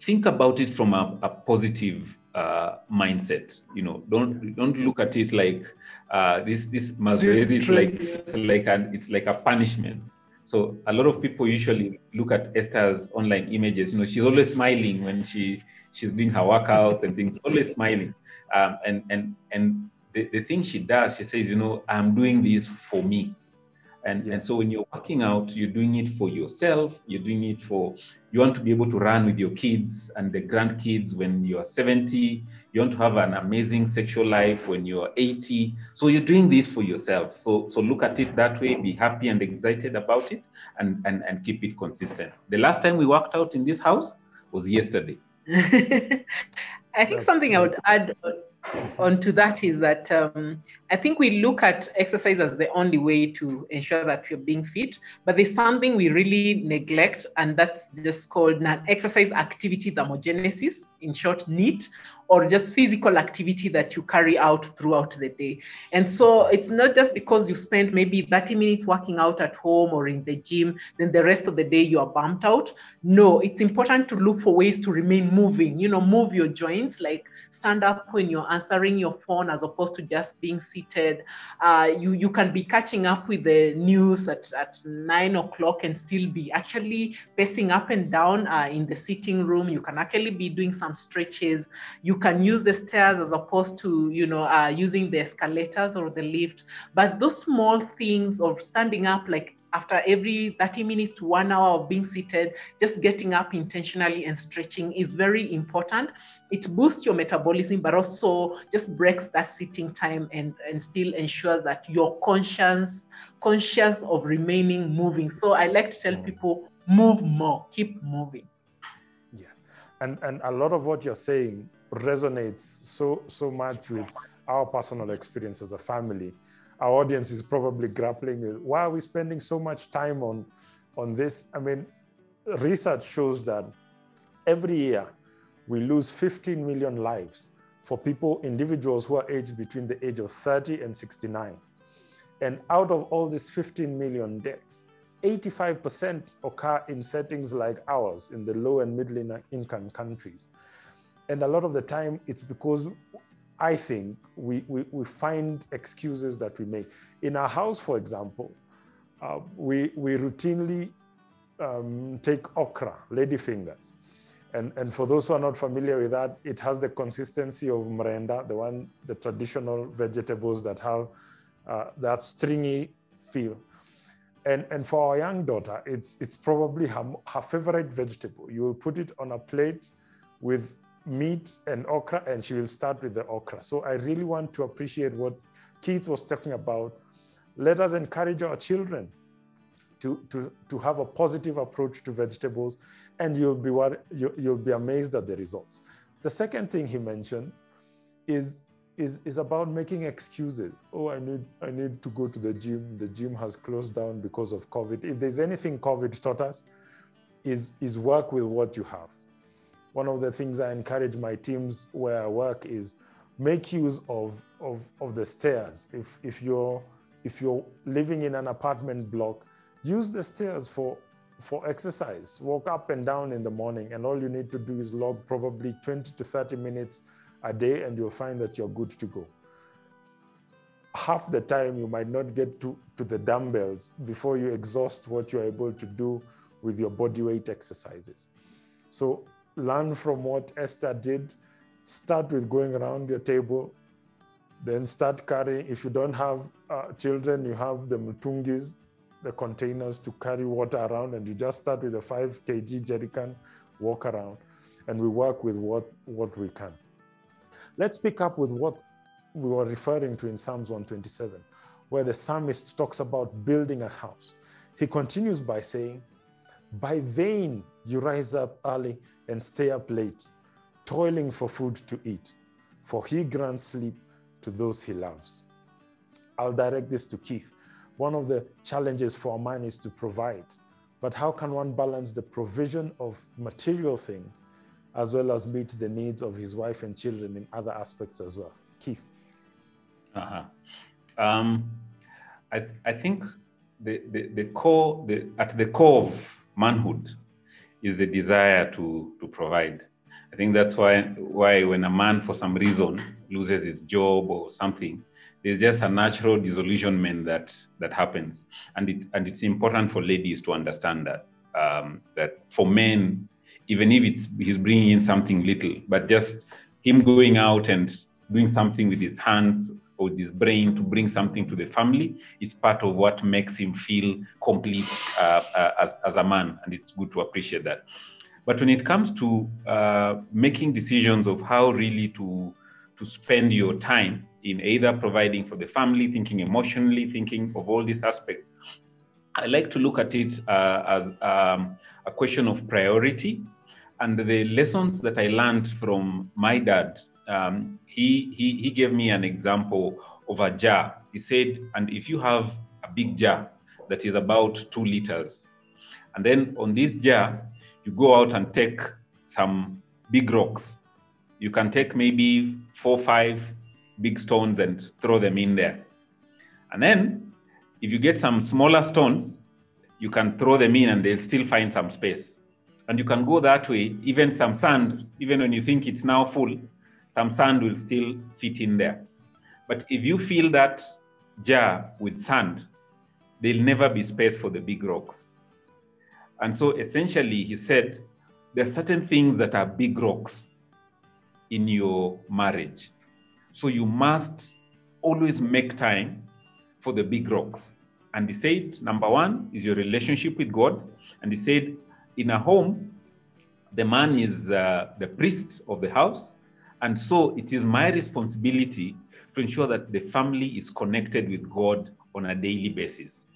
think about it from a positive mindset. You know, don't look at it like this must it's like a punishment. So a lot of people usually look at Esther's online images. You know, she's always smiling when she's doing her workouts and things, always smiling. And the thing she does, she says, you know, I'm doing this for me. And so when you're working out, you're doing it for yourself. You're doing it you want to be able to run with your kids and the grandkids when you're 70. You want to have an amazing sexual life when you're 80. So you're doing this for yourself. So look at it that way, be happy and excited about it, and keep it consistent. The last time we worked out in this house was yesterday. I think something I would add onto that is that I think we look at exercise as the only way to ensure that you're being fit, but there's something we really neglect, and that's just called non-exercise activity thermogenesis, in short, NEAT, or just physical activity that you carry out throughout the day. And so it's not just because you spend maybe 30 minutes working out at home or in the gym, then the rest of the day you are bumped out. No, it's important to look for ways to remain moving, you know, move your joints, like stand up when you're answering your phone as opposed to just being seated. You can be catching up with the news at 9 o'clock and still be actually pacing up and down in the sitting room. You can actually be doing some stretches. You can use the stairs as opposed to, you know, using the escalators or the lift. But those small things of standing up, like after every 30 minutes to 1 hour of being seated, just getting up intentionally and stretching is very important. It boosts your metabolism, but also just breaks that sitting time and still ensures that you're conscious of remaining moving. So I like to tell people, move more, keep moving. Yeah, and a lot of what you're saying resonates so much with our personal experience as a family. Our audience is probably grappling with, why are we spending so much time on this? I mean, research shows that every year we lose 15 million lives for individuals who are aged between the age of 30 and 69. And out of all these 15 million deaths, 85% occur in settings like ours, in the low and middle income countries. And a lot of the time it's because I think we find excuses that we make. In our house, for example, we routinely take okra, ladyfingers. And for those who are not familiar with that, it has the consistency of mrenda, the traditional vegetables that have that stringy feel. And for our young daughter, it's probably her favorite vegetable. You will put it on a plate with meat and okra, and she will start with the okra. So I really want to appreciate what Keith was talking about. Let us encourage our children to have a positive approach to vegetables, and you'll be amazed at the results. The second thing he mentioned is about making excuses. Oh, I need to go to the gym. The gym has closed down because of COVID. If there's anything COVID taught us, is work with what you have. One of the things I encourage my teams where I work is make use of the stairs. If you're living in an apartment block, use the stairs for exercise. Walk up and down in the morning, and all you need to do is log probably 20 to 30 minutes a day, and you'll find that you're good to go. Half the time you might not get to the dumbbells before you exhaust what you're able to do with your body weight exercises. So learn from what Esther did. Start with going around your table, then start carrying. If you don't have children, you have the mtungis, the containers to carry water around, and you just start with a 5 kg jerrycan, walk around, and we work with what we can. Let's pick up with what we were referring to in Psalms 127. where the psalmist talks about building a house. He continues by saying, by vain you rise up early and stay up late, toiling for food to eat, for he grants sleep to those he loves. I'll direct this to Keith. One of the challenges for a man is to provide, but how can one balance the provision of material things as well as meet the needs of his wife and children in other aspects as well? Keith. I think at the core of manhood is the desire to provide. I think that's why when a man for some reason loses his job or something, there's just a natural disillusionment that happens, and it's important for ladies to understand that that for men, even if he's bringing in something little, but just him going out and doing something with his hands or with his brain to bring something to the family is part of what makes him feel complete as a man, and it's good to appreciate that. But when it comes to making decisions of how really to spend your time in either providing for the family, thinking emotionally, thinking of all these aspects, I like to look at it as a question of priority. And the lessons that I learned from my dad, he gave me an example of a jar. He said, and if you have a big jar that is about 2 liters, and then on this jar, you go out and take some big rocks. You can take maybe 4 or 5 big stones and throw them in there. And then if you get some smaller stones, you can throw them in and they'll still find some space. And you can go that way. Even some sand, even when you think it's now full, some sand will still fit in there. But if you fill that jar with sand, there'll never be space for the big rocks. And so essentially, he said, there are certain things that are big rocks in your marriage. So you must always make time for the big rocks. And he said, number 1 is your relationship with God. And he said, in a home, the man is the priest of the house. And so it is my responsibility to ensure that the family is connected with God on a daily basis.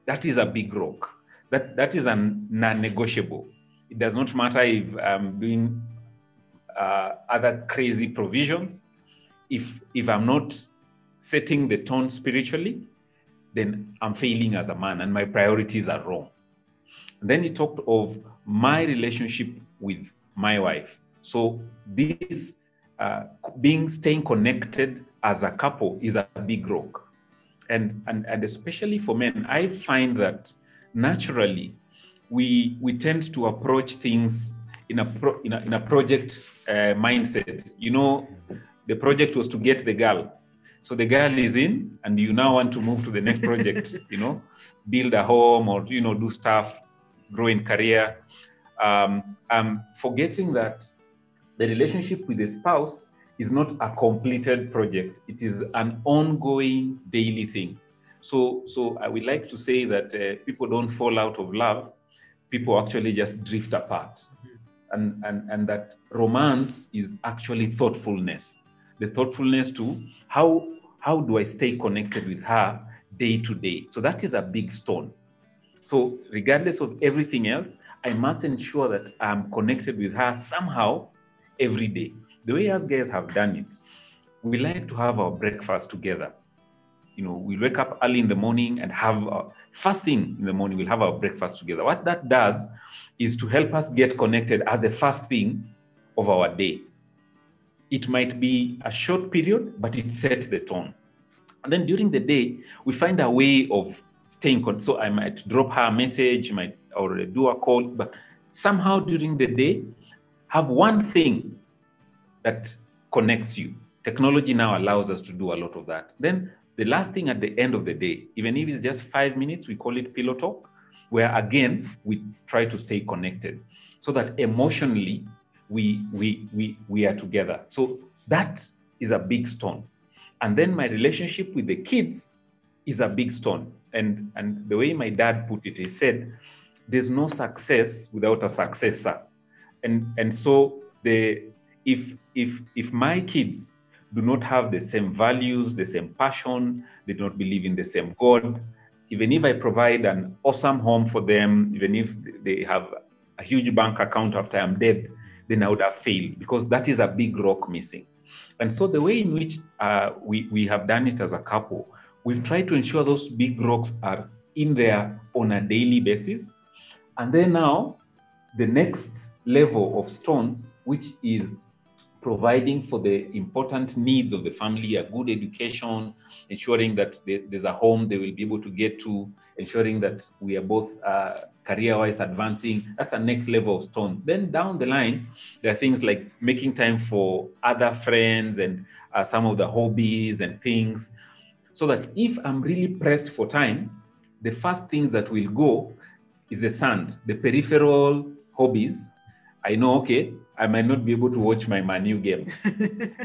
That is a big rock. That is a non-negotiable. It does not matter if I'm doing other crazy provisions. If I'm not setting the tone spiritually, then I'm failing as a man and my priorities are wrong. And then he talked of my relationship with my wife. So this staying connected as a couple is a big rock. And especially for men, I find that naturally we tend to approach things in a project mindset. You know, the project was to get the girl. So the girl is in, and you now want to move to the next project, you know, build a home or, you know, do stuff, grow in career. Forgetting that the relationship with the spouse is not a completed project. It is an ongoing daily thing. So I would like to say that people don't fall out of love. People actually just drift apart. And that romance is actually thoughtfulness. The thoughtfulness to how do I stay connected with her day to day? So that is a big stone. So regardless of everything else, I must ensure that I'm connected with her somehow every day. The way us guys have done it, we like to have our breakfast together. You know, we wake up early in the morning and have first thing in the morning, we'll have our breakfast together. What that does is to help us get connected as the first thing of our day. It might be a short period, but it sets the tone. And then during the day, we find a way of staying connected. So I might drop her a message, or do a call, but somehow during the day, have one thing that connects you. Technology now allows us to do a lot of that. Then the last thing at the end of the day, even if it's just 5 minutes, we call it pillow talk, where again, we try to stay connected so that emotionally we are together. So that is a big stone. And then my relationship with the kids is a big stone. And the way my dad put it, he said, there's no success without a successor. And so if my kids do not have the same values, the same passion, they do not believe in the same God. Even if I provide an awesome home for them, even if they have a huge bank account after I'm dead, then I would have failed, because that is a big rock missing. And so the way in which we have done it as a couple, we've tried to ensure those big rocks are in there on a daily basis. And then now, the next level of stones, which is providing for the important needs of the family, a good education, ensuring that there's a home they will be able to get to, ensuring that we are both career-wise advancing. That's the next level of stone. Then down the line, there are things like making time for other friends and some of the hobbies and things, so that if I'm really pressed for time, the first things that will go is the sand, the peripheral hobbies. I know, okay, I might not be able to watch my Man U game.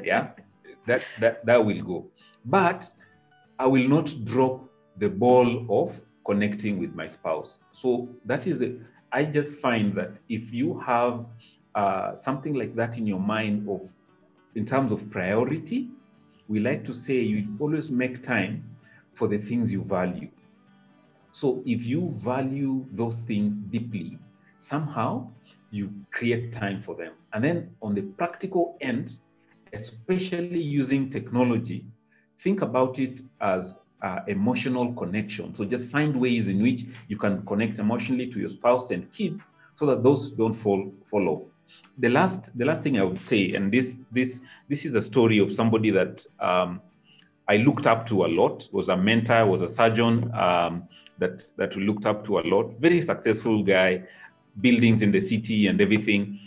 Yeah, that will go. But I will not drop the ball of connecting with my spouse. So that is it. I just find that if you have something like that in your mind of, in terms of priority, we like to say you always make time for the things you value. So if you value those things deeply, somehow you create time for them. And then on the practical end, especially using technology, think about it as emotional connection. So just find ways in which you can connect emotionally to your spouse and kids, so that those don't fall off. The last thing I would say, and this is a story of somebody that I looked up to a lot, was a mentor, was a surgeon that we looked up to a lot. Very successful guy, buildings in the city and everything.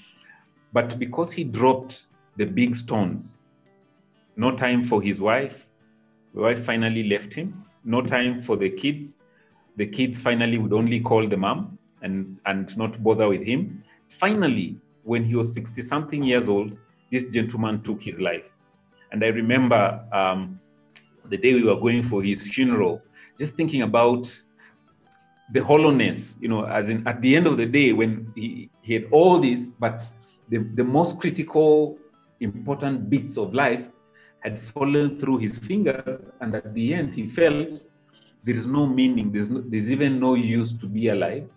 But because he dropped the big stones, no time for his wife, the wife finally left him, no time for the kids finally would only call the mom and not bother with him. Finally, when he was 60-something years old, this gentleman took his life. And I remember the day we were going for his funeral, just thinking about the hollowness, as in at the end of the day, when he had all this, but the most critical, important bits of life had fallen through his fingers. And at the end, he felt there is no meaning, there's even no use to be alive,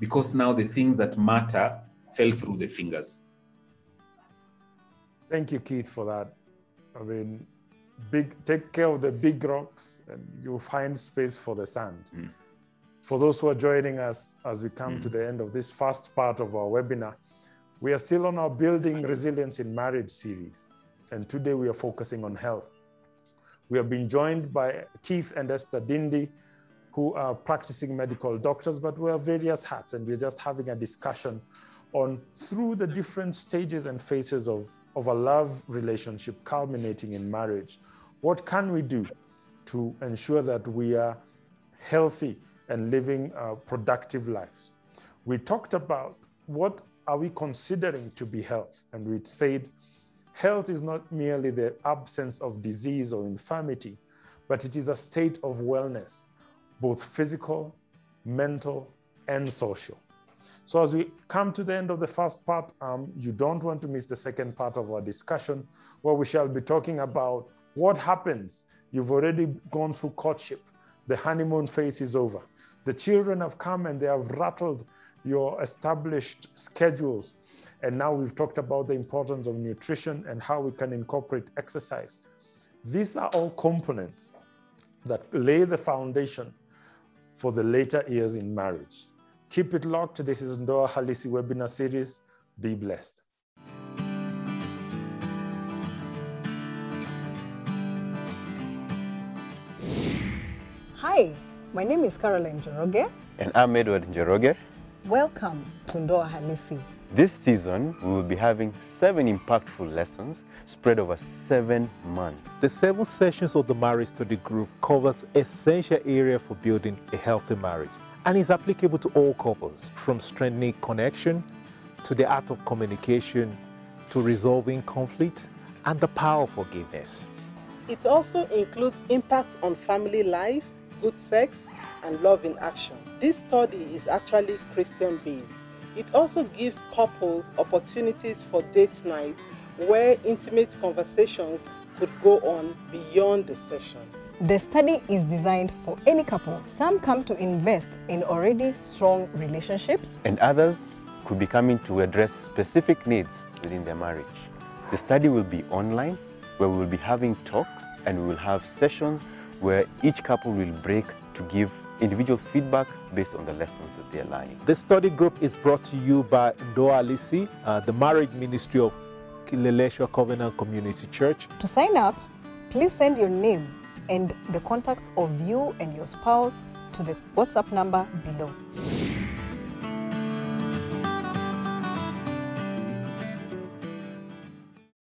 because now the things that matter fell through the fingers. Thank you, Keith, for that. I mean, take care of the big rocks and you'll find space for the sand. Mm. For those who are joining us as we come to the end of this first part of our webinar, we are still on our Building Resilience in Marriage series. And today we are focusing on health. We have been joined by Keith and Esther Dindi, who are practicing medical doctors, but wear various hats, and we're just having a discussion on through the different stages and phases of a love relationship culminating in marriage. What can we do to ensure that we are healthy and living productive lives? We talked about what are we considering to be health, and we said health is not merely the absence of disease or infirmity, but it is a state of wellness, both physical, mental, and social. So as we come to the end of the first part, you don't want to miss the second part of our discussion, where we shall be talking about what happens. You've already gone through courtship. The honeymoon phase is over. The children have come and they have rattled your established schedules. And now we've talked about the importance of nutrition and how we can incorporate exercise. These are all components that lay the foundation for the later years in marriage. Keep it locked. This is Ndoa Halisi Webinar series. Be blessed. Hi, my name is Caroline Njoroge. And I'm Edward Njoroge. Welcome to Ndoa Halisi. This season, we will be having 7 impactful lessons spread over 7 months. The 7 sessions of the Marriage Study Group covers essential area for building a healthy marriage and is applicable to all couples, from strengthening connection to the art of communication to resolving conflict and the power of forgiveness. It also includes impact on family life, good sex, and love in action. This study is actually Christian-based. It also gives couples opportunities for date night where intimate conversations could go on beyond the session. The study is designed for any couple. Some come to invest in already strong relationships, and others could be coming to address specific needs within their marriage. The study will be online, where we will be having talks, and we will have sessions where each couple will break to give individual feedback based on the lessons that they are learning. The study group is brought to you by Ndoa Halisi, the marriage ministry of Kileleshwa Covenant Community Church. To sign up, please send your name and the contacts of you and your spouse to the WhatsApp number below.